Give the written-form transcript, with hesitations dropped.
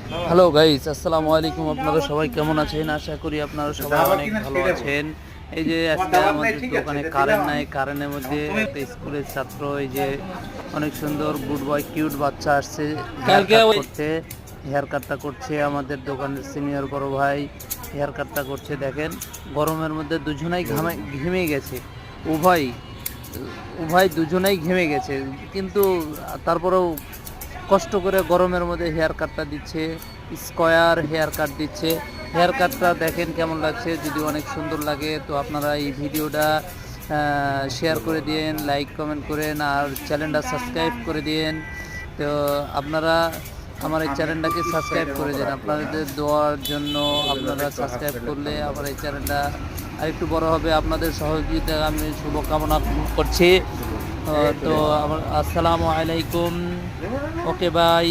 Hello guys, আসসালামু আলাইকুম। আপনারা সবাই কেমন আছেন? আশা করি আপনারা সবাই অনেক ভালো আছেন। এই যে আজকে আমাদের দোকানে কারেন্ট নাই, কারেন্টের মধ্যে একটা স্কুলের ছাত্র, এই যে অনেক সুন্দর গুড বয় কিউট বাচ্চা আসছে হেয়ার কাটটা করছে আমাদের দোকানের সিনিয়র বড় ভাই হেয়ার কাটটা করছে। দেখেন গরমের মধ্যে দুজনেই ঘেমে গেছে, উভয় উভয় দুজনেই ঘেমে গেছে, কিন্তু তারপরেও কষ্ট করে গরমের মধ্যে হেয়ার কাটটা দিচ্ছে, স্কোয়ার হেয়ার কাট দিচ্ছে। হেয়ার কাটটা দেখেন কেমন লাগছে। যদি অনেক সুন্দর লাগে তো আপনারা এই ভিডিওটা শেয়ার করে দিন, লাইক কমেন্ট করেন, আর চ্যানেলটা সাবস্ক্রাইব করে দিন। তো আপনারা আমার এই চ্যানেলটাকে সাবস্ক্রাইব করে দেন। আপনাদের দোয়ার জন্য, আপনারা সাবস্ক্রাইব করলে আমার এই চ্যানেলটা আরেকটু বড় হবে। আপনাদের সহযোগিতা আমি শুভকামনা করছি। তো আমার আসসালামু আলাইকুম। Okay bye.